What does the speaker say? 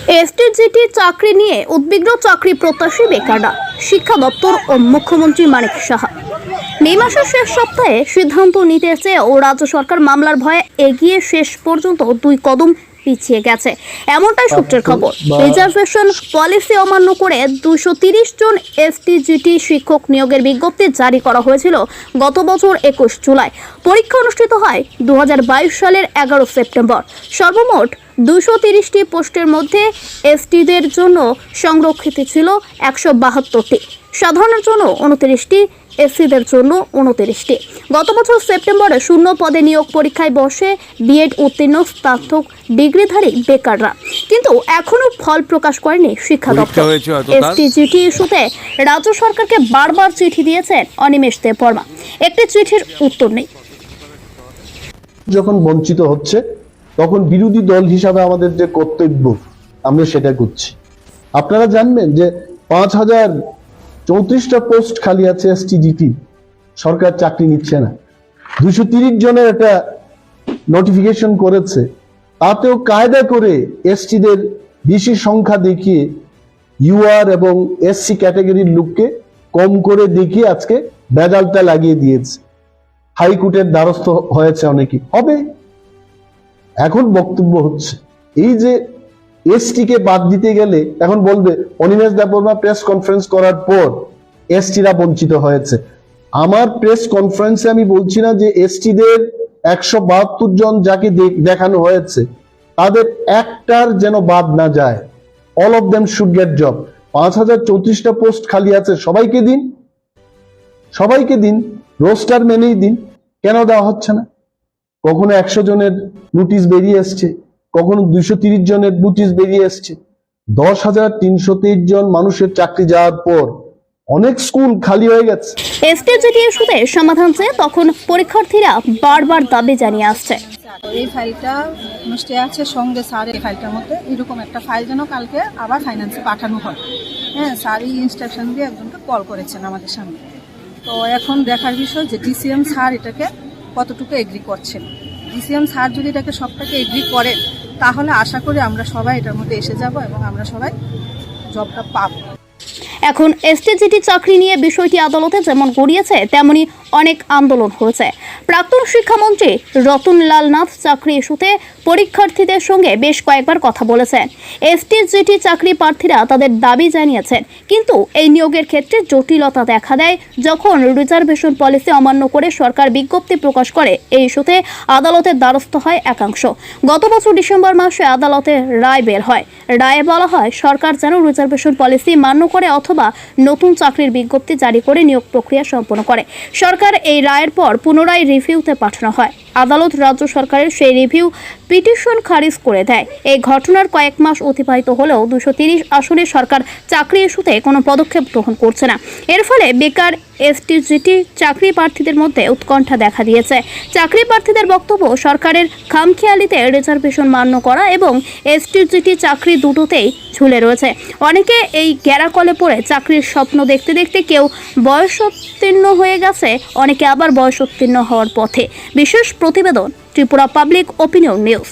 STGT চাকরি নিয়ে উদ্বিগ্ন চাকরি প্রত্যাশী বেকাররা, শিক্ষা দপ্তর ও মুখ্যমন্ত্রী মানিক সাহা। মে মাসের শেষ সপ্তাহে সিদ্ধান্ত নিতে চেয়েও রাজ্য সরকার মামলার ভয়ে এগিয়ে শেষ পর্যন্ত 2 কদম পিছিয়ে গেছে, এমনটাই সূত্রের খবর। রিজার্ভেশন পলিসি অমান্য করে 230 জন এসটিজিটি শিক্ষক নিয়োগের বিজ্ঞপ্তি জারি করা হয়েছিল গত বছর 21 জুলাই। পরীক্ষা অনুষ্ঠিত হয় 2022 সালের 11 সেপ্টেম্বর। সর্বমোট 230টি পোস্টের মধ্যে এসটিদের জন্য সংরক্ষিত ছিল 172টি, সাধারণের জন্য 29টি, এসসিদের জন্য 29টি। গত বছর সেপ্টেম্বরে শূন্য পদে নিয়োগ পরীক্ষায় বসে বিএড উত্তীর্ণ স্নাতক ডিগ্রিধারী বেকাররা, কিন্তু এখনো ফল প্রকাশ করেনি শিক্ষা দপ্তর। এসটিজিটি ইস্যুতে রাজ্য সরকারকে বারবার চিঠি দিয়েছেন অনিমেষ দেববর্মা, একটি চিঠির উত্তর নেই। যখন বঞ্চিত হচ্ছে তখন বিরোধী দল হিসাবে আমাদের যে কর্তব্য আমরা সেটা করছি। আপনারা জানবেন যে 5034টা পোস্ট খালি আছে এসটিজিটি, সরকার চাকরি নিচ্ছে না। 230 জনের একটা নোটিফিকেশন করেছে, তাতেও কায়দা করে এসটিদের বেশি সংখ্যা দেখিয়ে ইউআর এবং এসসি ক্যাটাগরির লোককে কম করে দেখিয়ে আজকে বেজালটা লাগিয়ে দিয়েছে। হাইকোর্টের দ্বারস্থ হয়েছে অনেকে, হবে। এখন বক্তব্য হচ্ছে এই যে এসটিকে বাদ দিতে গেলে এখন বলবে অনিমেষ দেববর্মা প্রেস কনফারেন্স করার পর এসটিরা বঞ্চিত হয়েছে। আমার প্রেস কনফারেন্সে আমি বলছি না যে এসটিদের 172 জন যাকে দেখানো হয়েছে তাদের একটার যেন বাদ না যায়। All of them should get job. 5034টা পোস্ট খালি আছে, সবাইকে দিন, রোস্টার মেনেই দিন। কেন দেওয়া হচ্ছে না? কখনো 100 জনের নোটিশ বেরিয়ে এসছে, কখনো 230 জনের নোটিশ বেরিয়ে এসছে। 10,323 জন মানুষের চাকরি যাওয়ার পর অনেক স্কুল খালি হয়ে গেছে। এসটিজিটি ইস্যুতে সমাধান চেয়ে তখন পরীক্ষার্থীরা বারবার দাবি জানিয়ে আসছে। এই ফাইলটা মিষ্টি আছে সঙ্গে স্যার, এই ফাইলটার মধ্যে এরকম একটা ফাইল যেন কালকে আবার ফাইন্যান্সে পাঠানো হয়। হ্যাঁ, স্যার এই ইনস্ট্রাকশন দিয়ে একজনকে কল করেছেন আমাদের সামনে। তো এখন দেখার বিষয় যে ডিসিএম স্যার এটাকে কতটুকু এগ্রি করছেন। ডিসিএম স্যার যদি এটাকে সবটাকে এগ্রি করেন তাহলে আশা করি আমরা সবাই এটার মধ্যে এসে যাব এবং আমরা সবাই জবটা পাবো। এখন এসটিজিটি চাকরি নিয়ে বিষয়টি আদালতে যেমন গড়িয়েছে তেমনি অনেক আন্দোলন হয়েছে। প্রাক্তন শিক্ষামন্ত্রী রতনলাল নাথ চাকরি ইস্যুতে পরীক্ষার্থীদের সঙ্গে বেশ কয়েকবার কথা বলেছেন। এসটিজিটি চাকরি প্রার্থীরা তাদের দাবি জানিয়েছেন, কিন্তু এই নিয়োগের ক্ষেত্রে জটিলতা দেখা দেয় যখন রিজার্ভেশন পলিসি অমান্য করে সরকার বিজ্ঞপ্তি প্রকাশ করে। এই ইস্যুতে আদালতের দ্বারস্থ হয় একাংশ। গত বছর ডিসেম্বর মাসে আদালতে রায় বের হয়। রায়ে বলা হয় সরকার যেন রিজার্ভেশন পলিসি মান্য করে অথবা নতুন চাকরির বিজ্ঞপ্তি জারি করে নিয়োগ প্রক্রিয়া সম্পন্ন করে। সরকার এই রায়ের পর পুনরায় রিভিউতে পাঠানো হয়। আদালত রাজ্য সরকারের সেই রিভিউ পিটিশন খারিজ করে দেয়। এই ঘটনার কয়েক মাস অতিবাহিত হলেও 230 আসনে সরকার চাকরি ইস্যুতে কোনো পদক্ষেপ গ্রহণ করছে না। এর ফলে বেকার এসটিজিটি চাকরি প্রার্থীদের মধ্যে উৎকণ্ঠা দেখা দিয়েছে। চাকরি প্রার্থীদের বক্তব্য, সরকারের খামখেয়ালিতে রিজার্ভেশন মান্য করা এবং এসটিজিটি চাকরি দুটোতেই ঝুলে রয়েছে। অনেকে এই গ্যারাকলে পড়ে চাকরির স্বপ্ন দেখতে দেখতে কেউ বয়সোত্তীর্ণ হয়ে গেছে, অনেকে আবার বয়সোত্তীর্ণ হওয়ার পথে। বিশেষ প্রতিবেদন ত্রিপুরা পাবলিক ওপিনিয়ন নিউজ।